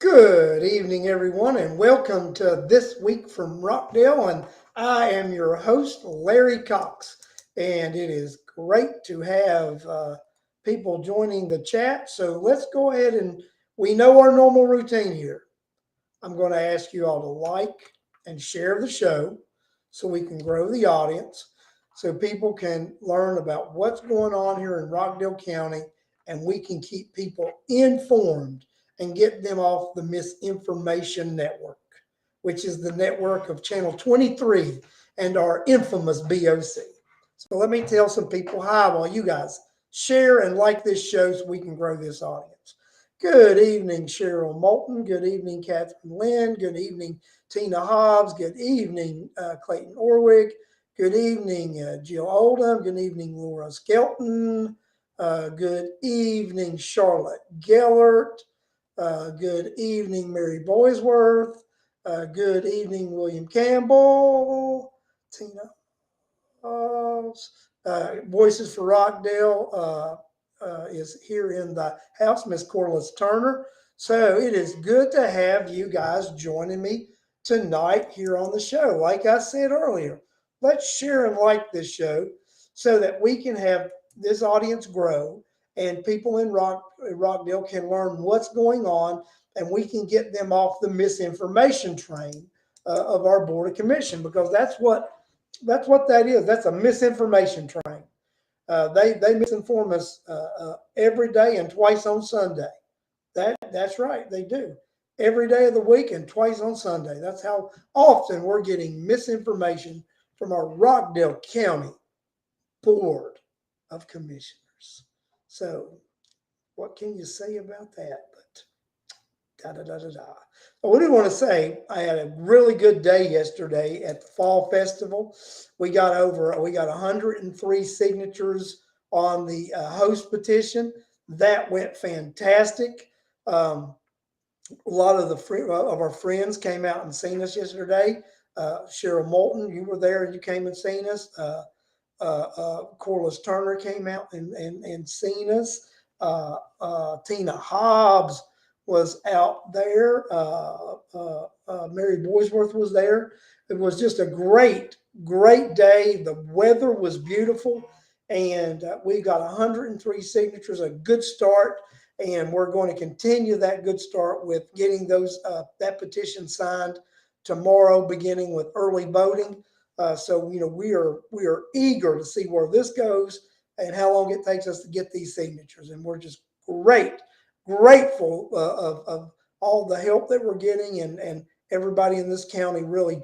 Good evening, everyone, and welcome to This Week from Rockdale. And I am your host, Larry Cox. And it is great to have people joining the chat. So let's go ahead and we know our normal routine here. I'm going to ask you all to like and share the show so we can grow the audience, so people can learn about what's going on here in Rockdale County, and we can keep people informed and get them off the misinformation network, which is the network of Channel 23 and our infamous BOC. So let me tell some people hi while you guys share and like this show so we can grow this audience. Good evening, Cheryl Moulton. Good evening, Catherine Lynn. Good evening, Tina Hobbs. Good evening, Clayton Orwig. Good evening, Jill Oldham. Good evening, Laura Skelton. Good evening, Charlotte Gellert. Good evening, Mary Boysworth. Good evening, William Campbell. Tina Hobbs. Voices for Rockdale is here in the house, Miss Corliss Turner. So it is good to have you guys joining me tonight here on the show. Like I said earlier, let's share and like this show so that we can have this audience grow and people in Rockdale can learn what's going on, and we can get them off the misinformation train of our Board of Commission, because that's what that is. That's a misinformation train. They misinform us every day and twice on Sunday. That's right, they do. Every day of the week and twice on Sunday. That's how often we're getting misinformation from our Rockdale County Board of Commissioners. So, what can you say about that? But da da da da da. What do you want to say? I had a really good day yesterday at the Fall Festival. We got 103 signatures on the host petition. That went fantastic. A lot of our friends came out and seen us yesterday. Cheryl Moulton, you were there and you came and seen us. Corliss Turner came out and seen us. Tina Hobbs was out there. Mary Boysworth was there. It was just a great day. The weather was beautiful, and we got 103 signatures, a good start. And we're going to continue that good start with getting that petition signed tomorrow, beginning with early voting. So we are eager to see where this goes and how long it takes us to get these signatures. And we're just grateful of all the help that we're getting, and everybody in this county really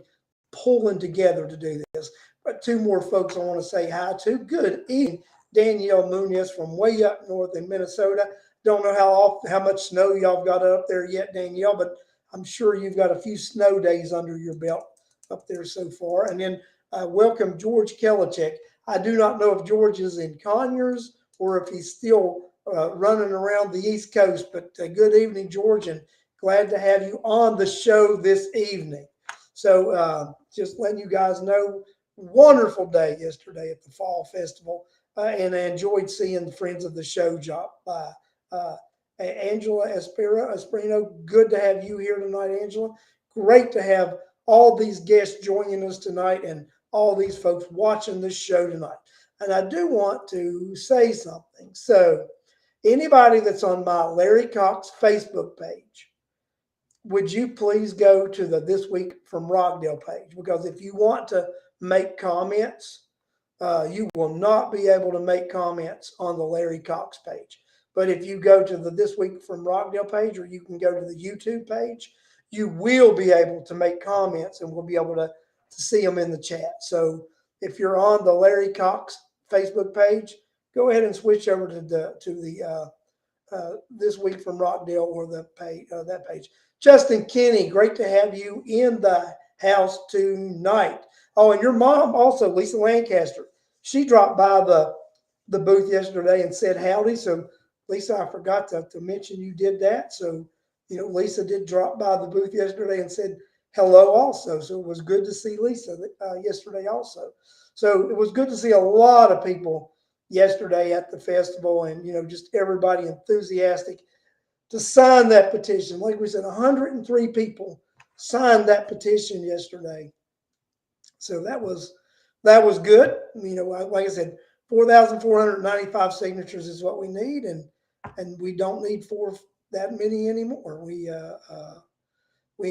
pulling together to do this. But two more folks I want to say hi to. Good evening, Danielle Muniz from way up north in Minnesota. Don't know how much snow y'all got up there yet, Danielle, but I'm sure you've got a few snow days under your belt up there so far. And then welcome George Kelichek. I do not know if George is in Conyers or if he's still running around the East Coast, but good evening, George, and glad to have you on the show this evening. So just letting you guys know, wonderful day yesterday at the Fall Festival, and I enjoyed seeing the friends of the show drop by. Angela Esperino, good to have you here tonight, Angela. Great to have all these guests joining us tonight and all these folks watching this show tonight. And I do want to say something. So, anybody that's on my Larry Cox Facebook page, would you please go to the This Week from Rockdale page? Because if you want to make comments, you will not be able to make comments on the Larry Cox page. But if you go to the This Week from Rockdale page, or you can go to the YouTube page, you will be able to make comments and we'll be able to see them in the chat. So if you're on the Larry Cox Facebook page, go ahead and switch over to the This Week from Rockdale or the page, that page. Justin Kinney, great to have you in the house tonight. Oh, and your mom also, Lisa Lancaster. She dropped by the booth yesterday and said howdy. So, Lisa, I forgot to mention you did that. So, Lisa did drop by the booth yesterday and said hello also. So it was good to see Lisa yesterday also. So it was good to see a lot of people yesterday at the festival, and just everybody enthusiastic to sign that petition. Like we said, 103 people signed that petition yesterday. So that was good. Like I said, 4,495 signatures is what we need, and we don't need that many anymore. We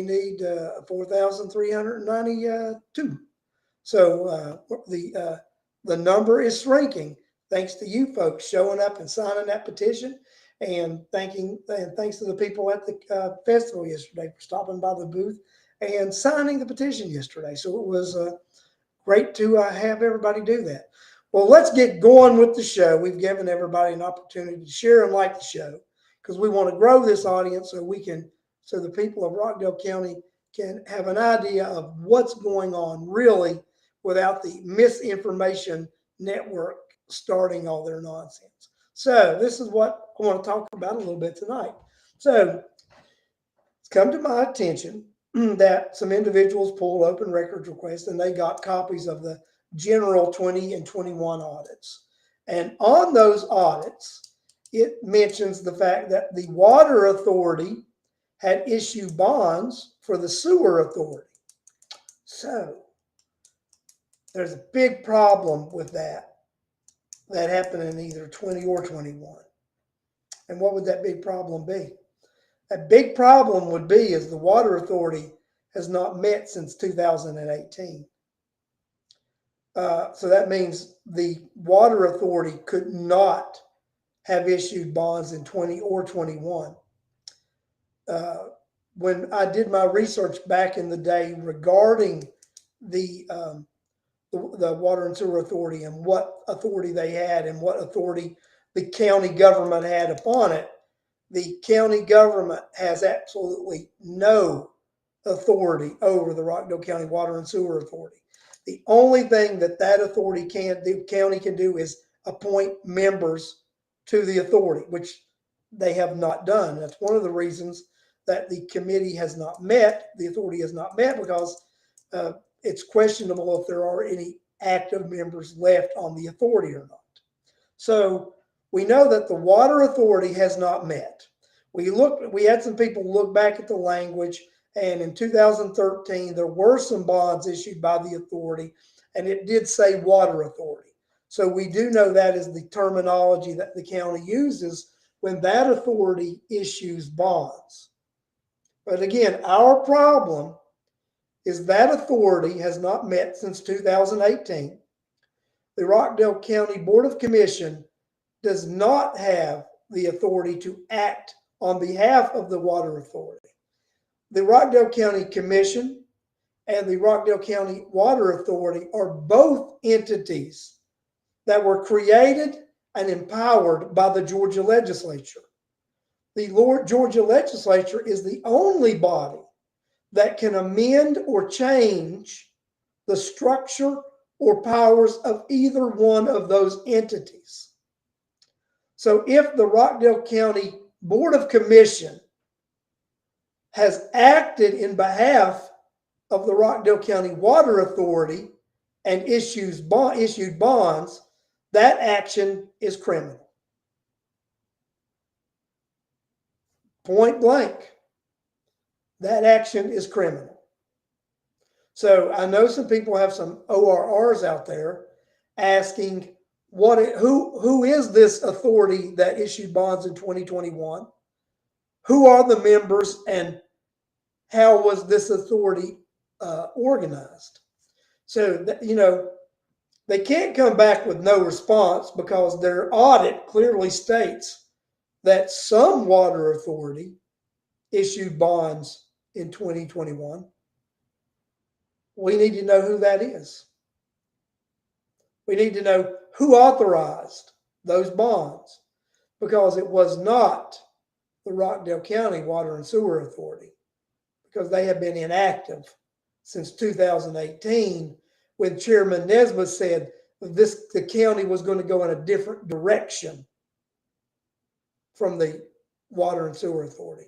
need 4,392. So the number is shrinking, thanks to you folks showing up and signing that petition, and thanks to the people at the festival yesterday for stopping by the booth and signing the petition yesterday. So it was great to have everybody do that. Well, let's get going with the show. We've given everybody an opportunity to share and like the show, because we want to grow this audience so the people of Rockdale County can have an idea of what's going on really, without the misinformation network starting all their nonsense. So this is what I want to talk about a little bit tonight. So it's come to my attention that some individuals pulled open records requests and they got copies of the general 20 and 21 audits. And on those audits, it mentions the fact that the Water Authority had issued bonds for the Sewer Authority. So there's a big problem with that happened in either 20 or 21. And what would that big problem be? A big problem would be is the Water Authority has not met since 2018. So that means the Water Authority could not have issued bonds in 20 or 21. When I did my research back in the day regarding the Water and Sewer Authority and what authority they had and what authority the county government had upon it, the county government has absolutely no authority over the Rockdale County Water and Sewer Authority. The only thing that authority county can do is appoint members to the authority, which they have not done. That's one of the reasons that the committee has not met, the authority has not met, because it's questionable if there are any active members left on the authority or not. So we know that the Water Authority has not met. We had some people look back at the language, and in 2013, there were some bonds issued by the authority, and it did say Water Authority. So we do know that is the terminology that the county uses when that authority issues bonds. But again, our problem is that authority has not met since 2018. The Rockdale County Board of Commission does not have the authority to act on behalf of the Water Authority. The Rockdale County Commission and the Rockdale County Water Authority are both entities that were created and empowered by the Georgia legislature. The Georgia legislature is the only body that can amend or change the structure or powers of either one of those entities. So if the Rockdale County Board of Commission has acted in behalf of the Rockdale County Water Authority and issued bonds, that action is criminal. Point blank. That action is criminal. So I know some people have some ORRs out there asking, who is this authority that issued bonds in 2021? Who are the members, and how was this authority organized? So, they can't come back with no response because their audit clearly states that some water authority issued bonds in 2021. We need to know who that is. We need to know who authorized those bonds, because it was not the Rockdale County Water and Sewer Authority, because they have been inactive since 2018, when Chairman Nesbitt said the county was going to go in a different direction from the Water and Sewer Authority.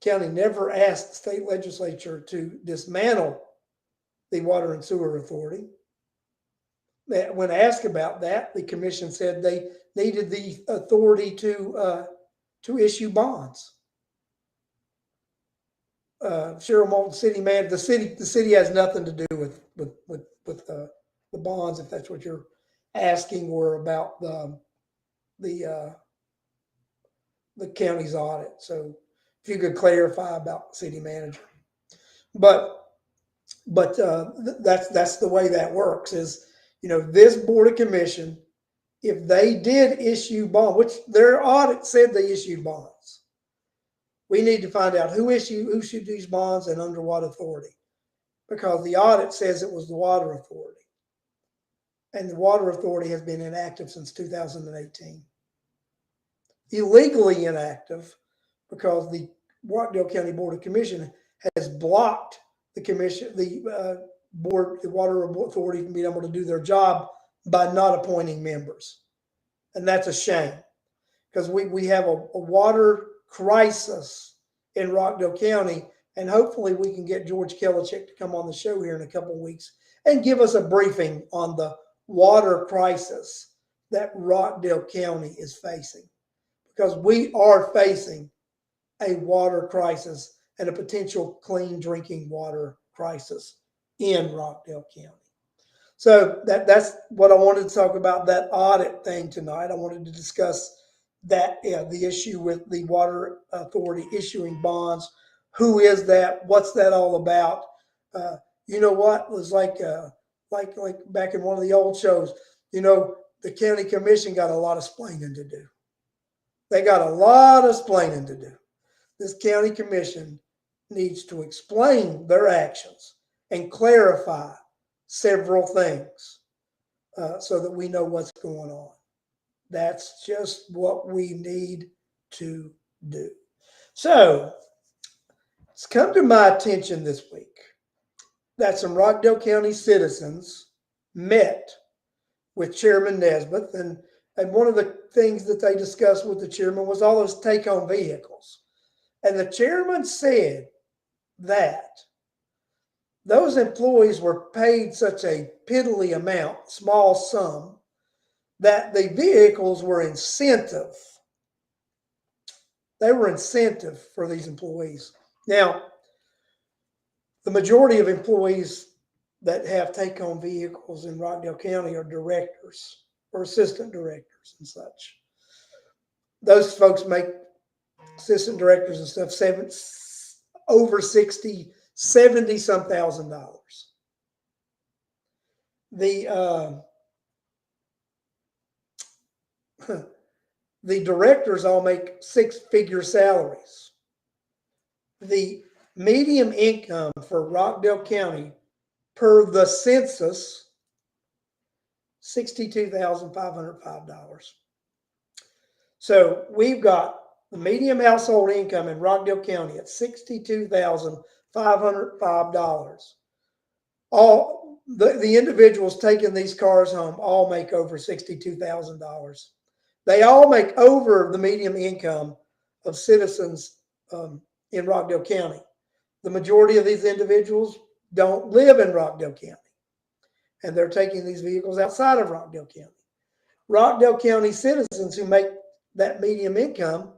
The county never asked the state legislature to dismantle the Water and Sewer Authority. When asked about that, the commission said they needed the authority to issue bonds. Cheryl Moulton, city manager, the city has nothing to do with the bonds, if that's what you're asking, or about the county's audit. So if you could clarify about the city manager, but that's the way that works. Is this board of commission, if they did issue bonds, which their audit said they issued bonds, we need to find out who issued these bonds and under what authority, because the audit says it was the water authority, and the water authority has been inactive since 2018. Illegally inactive, because the Rockdale County Board of Commission has blocked the commission, the water authority from being able to do their job by not appointing members. And that's a shame, because we have a water crisis in Rockdale County, and hopefully we can get George Kelichek to come on the show here in a couple of weeks and give us a briefing on the water crisis that Rockdale County is facing, because we are facing a water crisis and a potential clean drinking water crisis in Rockdale County. So that's what I wanted to talk about, that audit thing tonight. I wanted to discuss that, the issue with the water authority issuing bonds. Who is that? What's that all about? You know what? It was like back in one of the old shows, the county commission got a lot of splaining to do. They got a lot of splaining to do. This county commission needs to explain their actions and clarify several things so that we know what's going on. That's just what we need to do. So it's come to my attention this week that some Rockdale County citizens met with Chairman Nesbitt, and one of the things that they discussed with the chairman was all those take-home vehicles. And the chairman said that those employees were paid such a piddly amount, small sum, that the vehicles were incentive. They were incentive for these employees. Now, the majority of employees that have take-home vehicles in Rockdale County are directors or assistant directors and such. Those folks make, assistant directors and stuff, over 60, 70 some $1,000. The directors all make six-figure salaries. The median income for Rockdale County per the census, $62,505. So we've got the median household income in Rockdale County at $62,505. All the individuals taking these cars home all make over $62,000. They all make over the median income of citizens in Rockdale County. The majority of these individuals don't live in Rockdale County, and they're taking these vehicles outside of Rockdale County. Rockdale County citizens who make that median income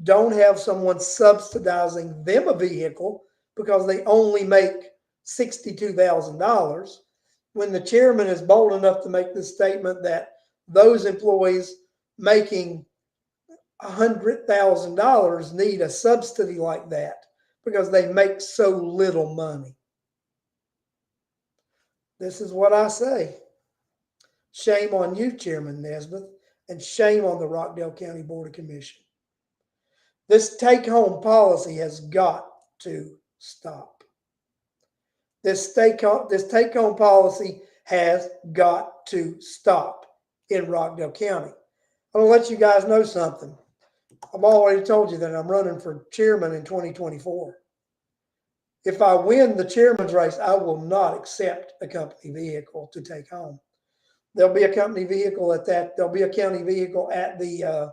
don't have someone subsidizing them a vehicle because they only make $62,000. When the chairman is bold enough to make this statement that those employees making $100,000 need a subsidy like that because they make so little money. This is what I say. Shame on you, Chairman Nesbitt, and shame on the Rockdale County Board of Commission. This take-home policy has got to stop. This take-home policy has got to stop in Rockdale County. I'm going to let you guys know something. I've already told you that I'm running for chairman in 2024. If I win the chairman's race, I will not accept a company vehicle to take home. There'll be a company vehicle at that. There'll be a county vehicle at the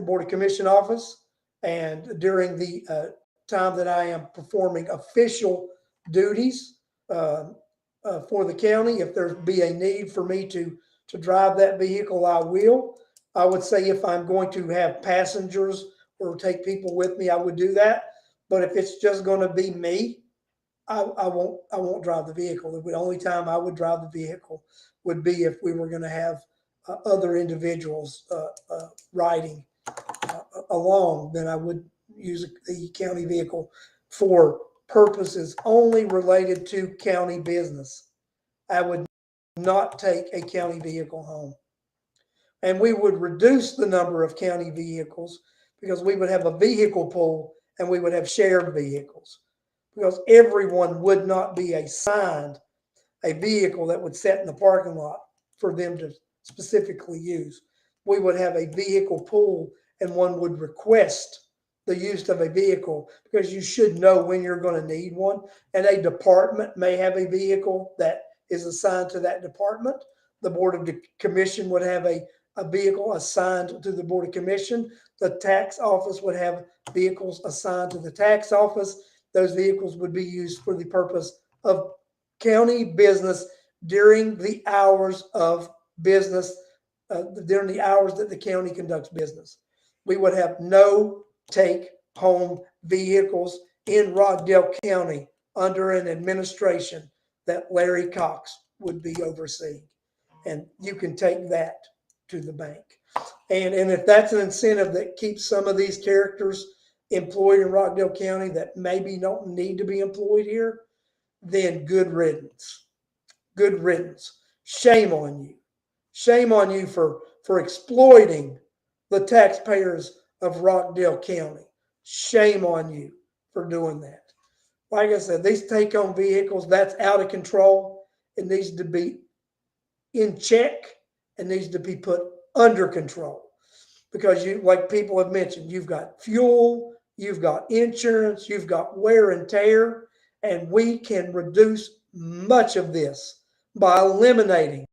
Board of Commission office, and during the time that I am performing official duties for the county, if there be a need for me to drive that vehicle, I will. I would say if I'm going to have passengers or take people with me, I would do that. But if it's just going to be me, I won't drive the vehicle. The only time I would drive the vehicle would be if we were going to have other individuals riding along. Then I would use the county vehicle for purposes only related to county business. I would not take a county vehicle home. And we would reduce the number of county vehicles because we would have a vehicle pool and we would have shared vehicles, because everyone would not be assigned a vehicle that would sit in the parking lot for them to specifically use. We would have a vehicle pool and one would request the use of a vehicle, because you should know when you're going to need one. And a department may have a vehicle that is assigned to that department. The Board of Commission would have a vehicle assigned to the Board of Commission. The tax office would have vehicles assigned to the tax office. Those vehicles would be used for the purpose of county business during the hours of business, during the hours that the county conducts business. We would have no take-home vehicles in Rockdale County under an administration that Larry Cox would be overseeing. And you can take that to the bank. And if that's an incentive that keeps some of these characters employed in Rockdale County that maybe don't need to be employed here, then good riddance. Good riddance. Shame on you. Shame on you for exploiting the taxpayers of Rockdale County. Shame on you for doing that. Like I said, these take-home vehicles, that's out of control. It needs to be in check and needs to be put under control, because you, like people have mentioned, you've got fuel, you've got insurance, you've got wear and tear, and we can reduce much of this by eliminating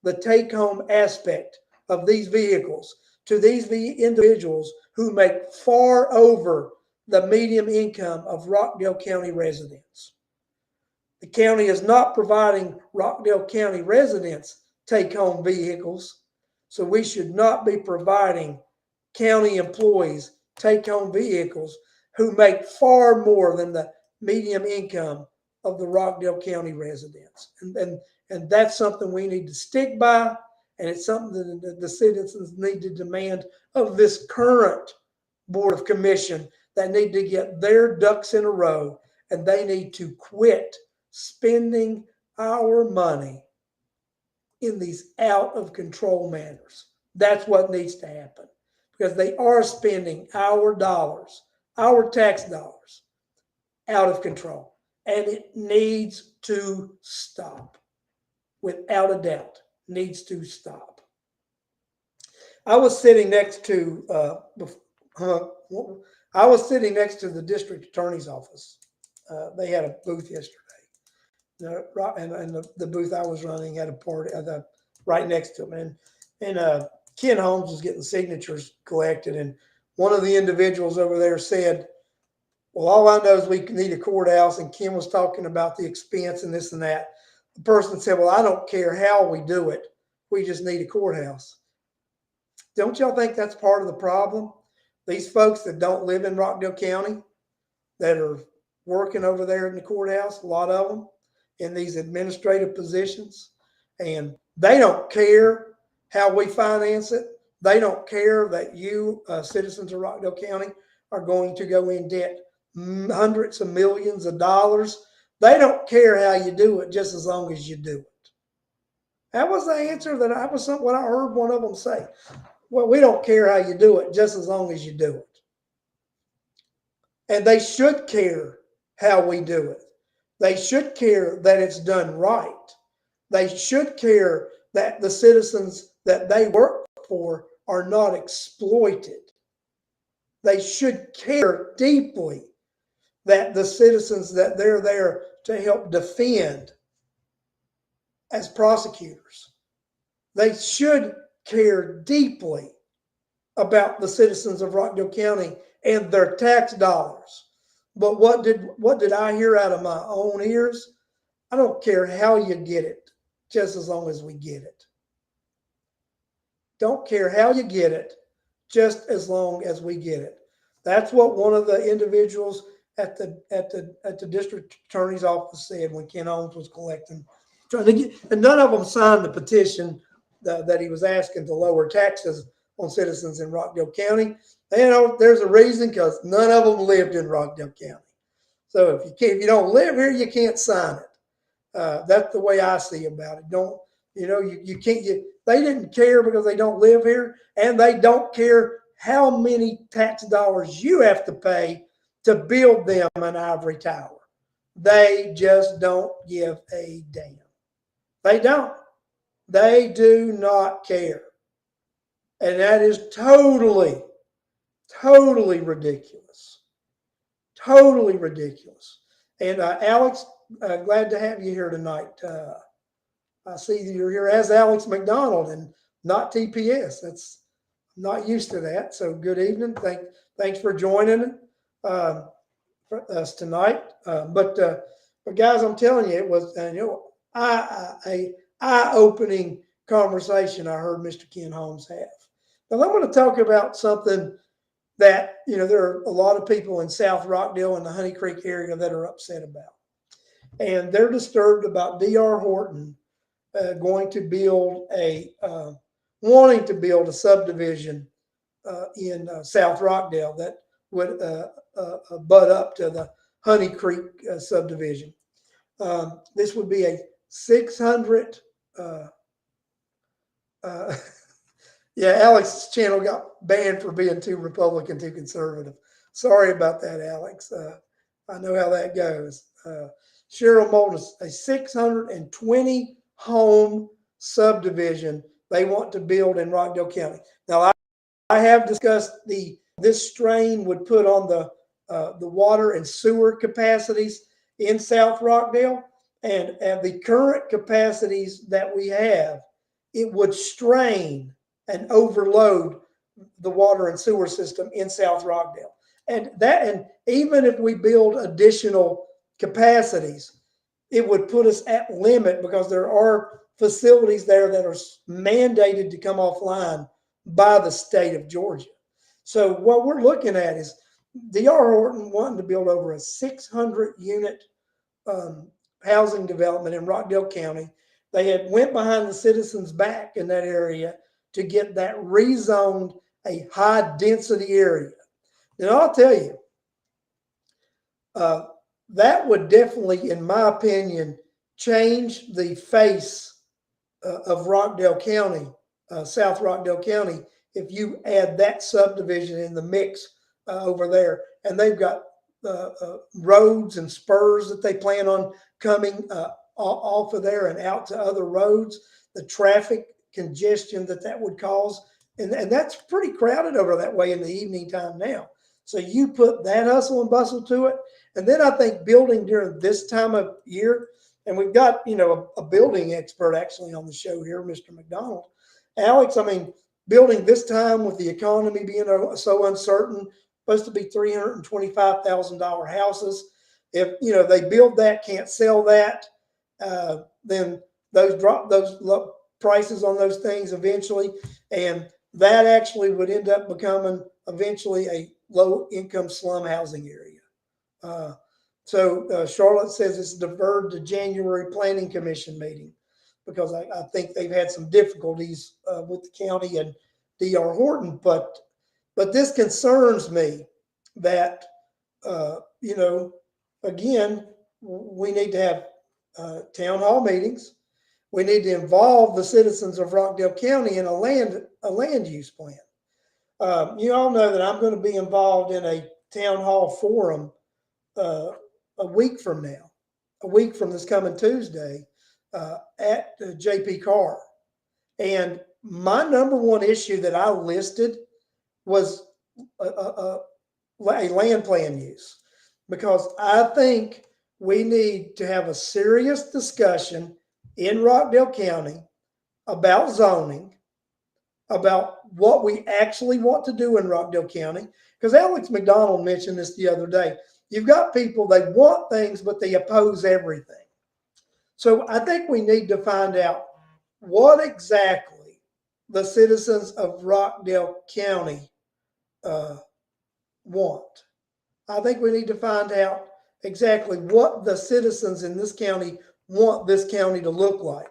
the take-home aspect of these vehicles to these individuals who make far over the median income of Rockdale County residents. The county is not providing Rockdale County residents take-home vehicles, so we should not be providing county employees take-home vehicles who make far more than the median income of the Rockdale County residents. And that's something we need to stick by, and it's something that the citizens need to demand of this current Board of Commission, that need to get their ducks in a row, and they need to quit spending our money in these out of control manners. That's what needs to happen, because they are spending our dollars, our tax dollars, out of control, and it needs to stop. Without a doubt, needs to stop. I was sitting next to the district attorney's office. They had a booth yesterday. And the booth I was running had a party right next to them. And Ken Holmes was getting signatures collected. And one of the individuals over there said, well, all I know is we need a courthouse. And Ken was talking about the expense and this and that. The person said, well, I don't care how we do it. We just need a courthouse. Don't y'all think that's part of the problem? These folks that don't live in Rockdale County, that are working over there in the courthouse, a lot of them in these administrative positions, and they don't care how we finance it. They don't care that you, citizens of Rockdale County, are going to go in debt hundreds of millions of dollars. They don't care how you do it, just as long as you do it. That was the answer that was what I heard one of them say. Well, we don't care how you do it, just as long as you do it. And they should care how we do it. They should care that it's done right. They should care that the citizens that they work for are not exploited. They should care deeply that the citizens that they're there to help defend as prosecutors, they should care deeply about the citizens of Rockdale County and their tax dollars. But what did I hear out of my own ears? I don't care how you get it, just as long as we get it. Don't care how you get it, just as long as we get it. That's what one of the individuals at the district attorney's office said when Ken Holmes was collecting, trying to get, and none of them signed the petition that he was asking to lower taxes on citizens in Rockdale County. And there's a reason, because none of them lived in Rockdale County. So if you don't live here, you can't sign it. That's the way I see about it. You can't. They didn't care because they don't live here, and they don't care how many tax dollars you have to pay to build them an ivory tower. They just don't give a damn. They don't. They do not care. And that is totally, totally ridiculous. Totally ridiculous. And Alex, glad to have you here tonight. I see you're here as Alex McDonald and not TPS. I'm not used to that. So good evening. Thanks for joining for us tonight. But guys, I'm telling you, it was a eye-opening conversation I heard Mr. Ken Holmes have. Now I'm going to talk about something that there are a lot of people in South Rockdale and the Honey Creek area that are upset about, and they're disturbed about D.R. Horton wanting to build a subdivision in South Rockdale that would butt up to the Honey Creek subdivision. This would be a 600. Yeah, Alex's channel got banned for being too Republican, too conservative. Sorry about that, Alex. I know how that goes. Cheryl Moulton, a 620 home subdivision they want to build in Rockdale County. Now, I have discussed this strain would put on the water and sewer capacities in South Rockdale, and at the current capacities that we have, it would strain and overload the water and sewer system in South Rockdale. And even if we build additional capacities, it would put us at limit, because there are facilities there that are mandated to come offline by the state of Georgia. So what we're looking at is D.R. Horton wanting to build over a 600 unit housing development in Rockdale County. They had went behind the citizens' back in that area to get that rezoned a high density area. And I'll tell you, that would definitely, in my opinion, change the face of Rockdale County, South Rockdale County, if you add that subdivision in the mix over there. And they've got roads and spurs that they plan on coming off of there and out to other roads. The traffic congestion that would cause, and that's pretty crowded over that way in the evening time now. So you put that hustle and bustle to it, and then I think building during this time of year, and we've got a building expert actually on the show here, Mr. McDonald. Alex, I mean, building this time with the economy being so uncertain, supposed to be $325,000 houses. If they build that, can't sell that, then those prices on those things eventually, and that actually would end up becoming eventually a low income slum housing area. So Charlotte says it's deferred to January Planning Commission meeting. because I think they've had some difficulties with the county and D.R. Horton. But this concerns me that, again, we need to have town hall meetings. We need to involve the citizens of Rockdale County in a land use plan. You all know that I'm going to be involved in a town hall forum a week from now, a week from this coming Tuesday at J.P. Carr. And my number one issue that I listed was a land plan use, because I think we need to have a serious discussion in Rockdale County about zoning, about what we actually want to do in Rockdale County. Because Alex McDonald mentioned this the other day. You've got people, they want things, but they oppose everything. So I think we need to find out what exactly the citizens of Rockdale County want. I think we need to find out exactly what the citizens in this county want this county to look like.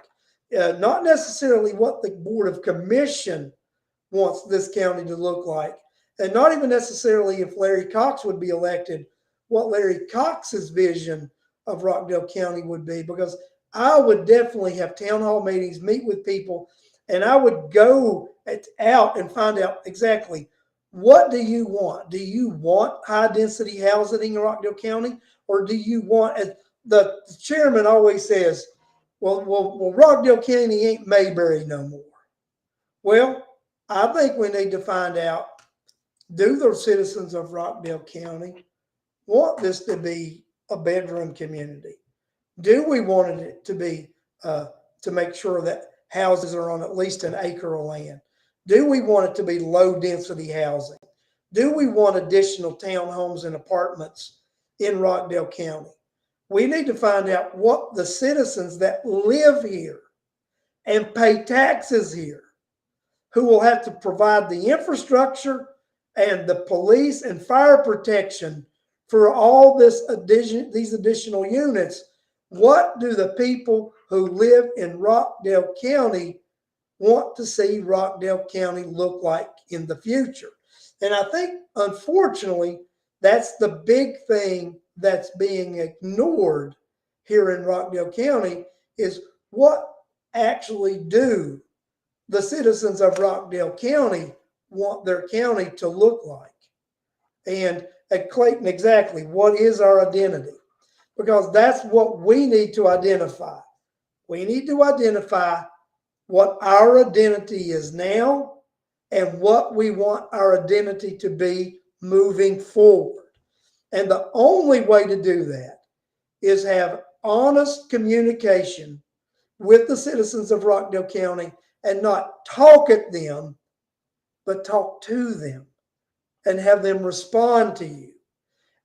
Not necessarily what the Board of Commission wants this county to look like, and not even necessarily if Larry Cox would be elected, what Larry Cox's vision of Rockdale County would be, because I would definitely have town hall meetings, meet with people, and I would go out and find out exactly, what do you want? Do you want high density housing in Rockdale County? Or do you want, as the chairman always says, well, Rockdale County ain't Mayberry no more. Well, I think we need to find out, do the citizens of Rockdale County want this to be a bedroom community? Do we want it to be, to make sure that houses are on at least an acre of land? Do we want it to be low density housing? Do we want additional townhomes and apartments in Rockdale County? We need to find out what the citizens that live here and pay taxes here, who will have to provide the infrastructure and the police and fire protection for all these additional units. What do the people who live in Rockdale County want to see Rockdale County look like in the future? And I think, unfortunately, that's the big thing that's being ignored here in Rockdale County, is what actually do the citizens of Rockdale County want their county to look like? And at Clayton, exactly, what is our identity? Because that's what we need to identify. We need to identify what our identity is now and what we want our identity to be moving forward. And the only way to do that is have honest communication with the citizens of Rockdale County, and not talk at them, but talk to them and have them respond to you.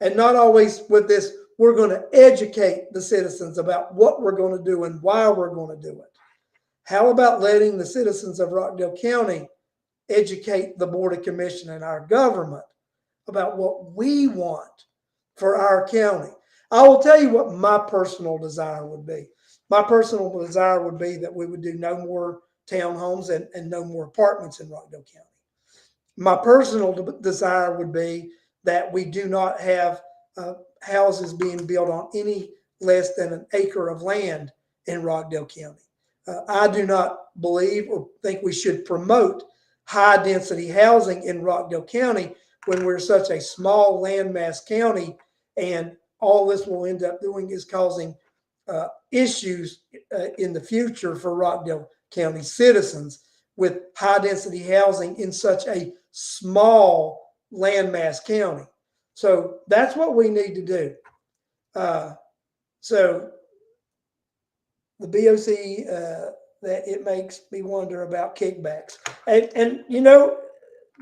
And not always with this, we're going to educate the citizens about what we're going to do and why we're going to do it. How about letting the citizens of Rockdale County educate the Board of Commission and our government about what we want for our county? I will tell you what my personal desire would be. My personal desire would be that we would do no more townhomes and no more apartments in Rockdale County. My personal desire would be that we do not have houses being built on any less than an acre of land in Rockdale County. I do not believe or think we should promote high density housing in Rockdale County when we're such a small landmass county, and all this will end up doing is causing issues in the future for Rockdale County citizens with high density housing in such a small landmass county. So that's what we need to do. So the BOC, that it makes me wonder about kickbacks, and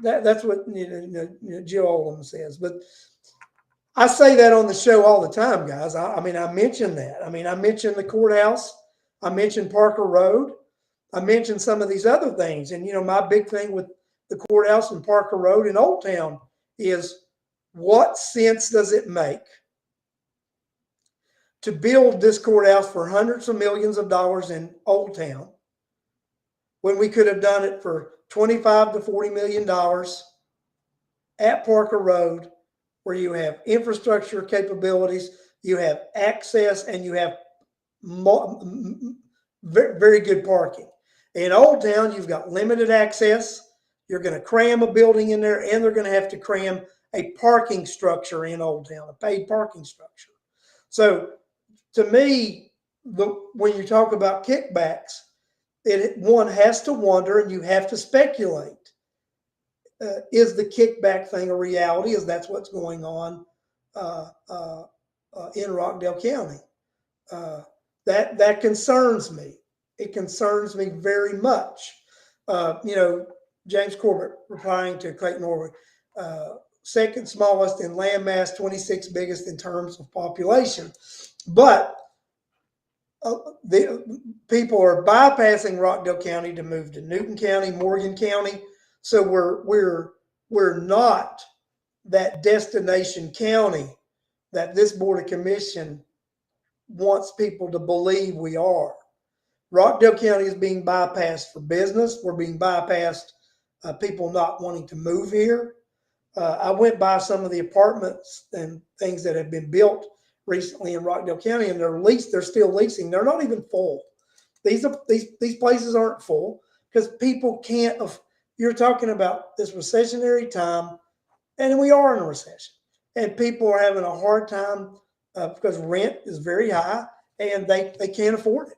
that's what Jill Oldham says. But I say that on the show all the time, guys. I mean, I mentioned that. I mean, I mentioned the courthouse. I mentioned Parker Road. I mentioned some of these other things. And, my big thing with the courthouse and Parker Road in Old Town is, what sense does it make to build this courthouse for hundreds of millions of dollars in Old Town when we could have done it for $25 to $40 million at Parker Road, where you have infrastructure capabilities, you have access, and you have very good parking. In Old Town, you've got limited access. You're going to cram a building in there, and they're going to have to cram a parking structure in Old Town, a paid parking structure. So to me, when you talk about kickbacks, one has to wonder, and you have to speculate. Is the kickback thing a reality? Is that's what's going on in Rockdale County? That concerns me. It concerns me very much. James Corbett replying to Clayton Norwood, second smallest in landmass, 26th biggest in terms of population. But the people are bypassing Rockdale County to move to Newton County, Morgan County. So we're not that destination county that this Board of Commission wants people to believe we are. Rockdale County is being bypassed for business. We're being bypassed, people not wanting to move here. I went by some of the apartments and things that have been built recently in Rockdale County, and they're still leasing. They're not even full. These places aren't full because people can't. You're talking about this recessionary time, and we are in a recession, and people are having a hard time because rent is very high and they can't afford it.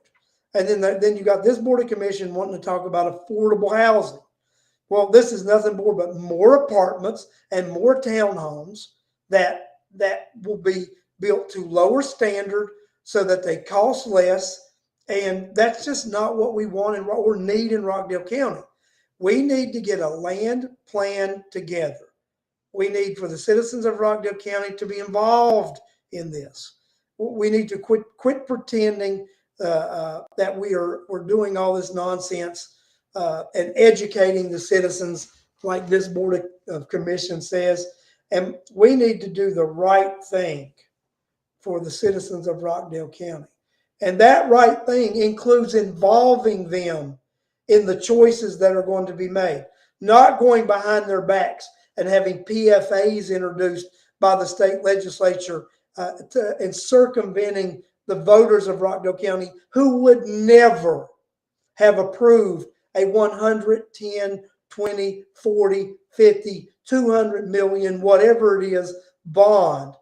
And then you got this Board of Commission wanting to talk about affordable housing. Well, this is nothing more but more apartments and more townhomes that will be built to lower standard so that they cost less. And that's just not what we want and what we need in Rockdale County. We need to get a land plan together. We need for the citizens of Rockdale County to be involved in this. We need to quit pretending that we're doing all this nonsense and educating the citizens like this Board of Commission says. And we need to do the right thing for the citizens of Rockdale County. And that right thing includes involving them in the choices that are going to be made, not going behind their backs and having PFAs introduced by the state legislature and circumventing the voters of Rockdale County who would never have approved a 110, 20, 40, 50, 200 million, whatever it is, bond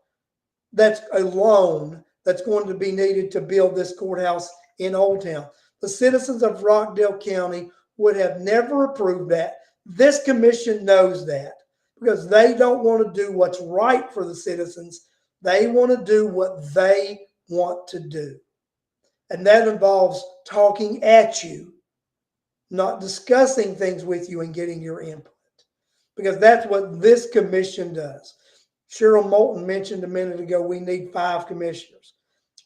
that's a loan that's going to be needed to build this courthouse in Old Town. The citizens of Rockdale County would have never approved that. This commission knows that because they don't want to do what's right for the citizens. They want to do what they want to do. And that involves talking at you, not discussing things with you and getting your input, because that's what this commission does. Cheryl Moulton mentioned a minute ago, we need 5 commissioners.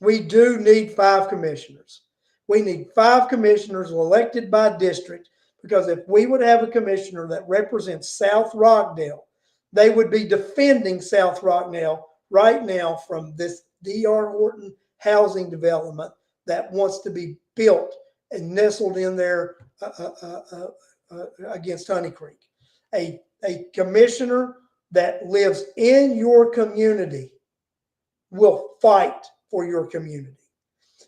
We do need 5 commissioners. We need 5 commissioners elected by district, because if we would have a commissioner that represents South Rockdale, they would be defending South Rockdale right now from this D.R. Horton housing development that wants to be built and nestled in there against Honey Creek. A commissioner that lives in your community will fight for your community.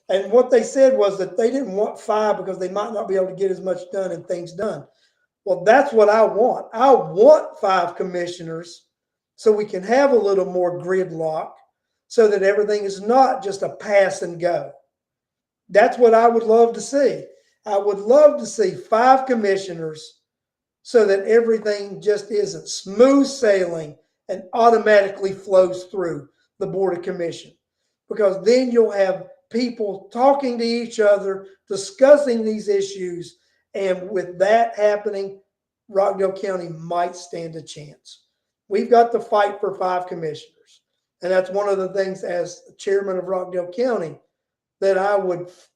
And what they said was that they didn't want 5 because they might not be able to get as much done and things done. Well, that's what I want. I want 5 commissioners so we can have a little more gridlock so that everything is not just a pass and go. That's what I would love to see. I would love to see 5 commissioners so that everything just isn't smooth sailing and automatically flows through the Board of Commission. Because then you'll have people talking to each other, discussing these issues, and with that happening, Rockdale County might stand a chance. We've got to fight for 5 commissioners. And that's one of the things as chairman of Rockdale County that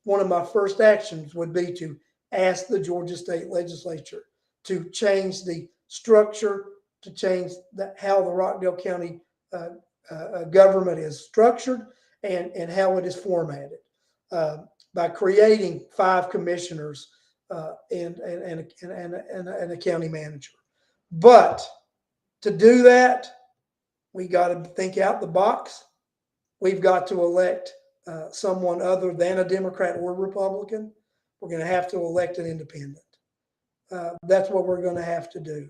one of my first actions would be to ask the Georgia State Legislature to change the structure, to change how the Rockdale County government is structured, and how it is formatted by creating 5 commissioners and a county manager. But to do that, we got to think out the box. We've got to elect someone other than a Democrat or Republican. We're going to have to elect an independent. That's what we're going to have to do.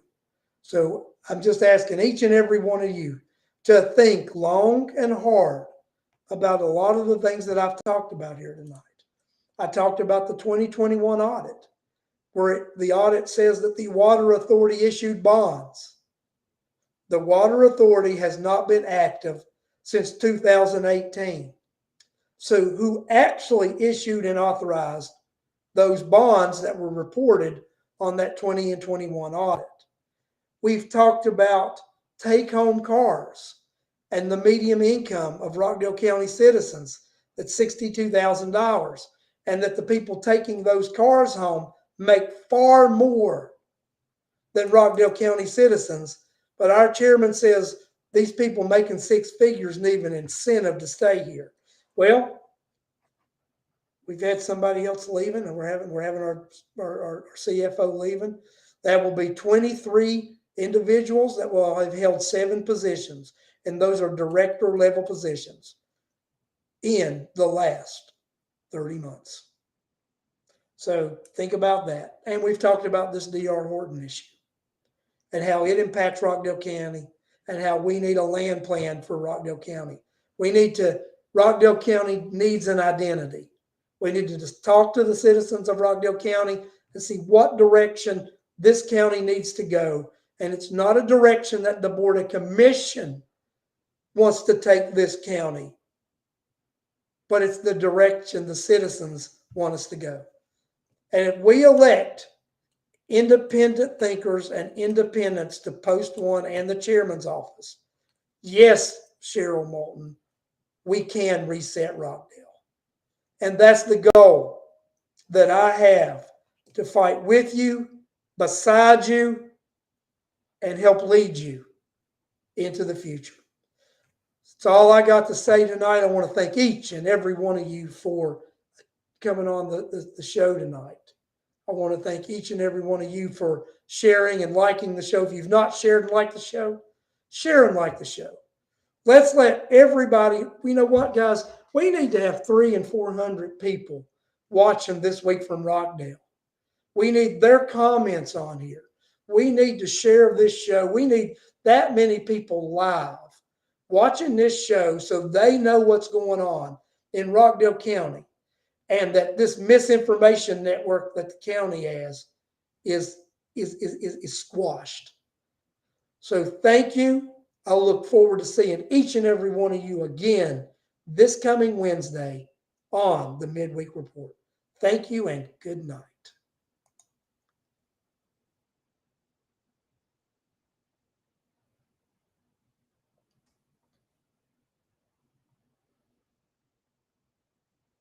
So I'm just asking each and every one of you to think long and hard about a lot of the things that I've talked about here tonight. I talked about the 2021 audit, where the audit says that the Water Authority issued bonds. The Water Authority has not been active since 2018. So who actually issued and authorized those bonds that were reported on that 20 and 21 audit? We've talked about take-home cars and the median income of Rockdale County citizens that's $62,000, and that the people taking those cars home make far more than Rockdale County citizens. But our chairman says these people making 6 figures need an incentive to stay here. Well, we've had somebody else leaving, and we're having our CFO leaving. That will be 23 individuals that will have held 7 positions, and those are director level positions in the last 30 months. So think about that. And we've talked about this D.R. Horton issue and how it impacts Rockdale County and how we need a land plan for Rockdale County. Rockdale County needs an identity. We need to just talk to the citizens of Rockdale County and see what direction this county needs to go. And it's not a direction that the Board of Commission wants to take this county, but it's the direction the citizens want us to go. And if we elect independent thinkers and independents to post one and the chairman's office, yes, Cheryl Moulton, we can reset Rockdale. And that's the goal that I have, to fight with you, beside you, and help lead you into the future. That's all I got to say tonight. I want to thank each and every one of you for coming on the show tonight. I want to thank each and every one of you for sharing and liking the show. If you've not shared and liked the show, share and like the show. Let's let everybody, you know what, guys? We need to have 300 and 400 people watching this week from Rockdale. We need their comments on here. We need to share this show. We need that many people live watching this show so they know what's going on in Rockdale County, and that this misinformation network that the county has is squashed. So thank you. I look forward to seeing each and every one of you again this coming Wednesday on the Midweek Report. Thank you and good night.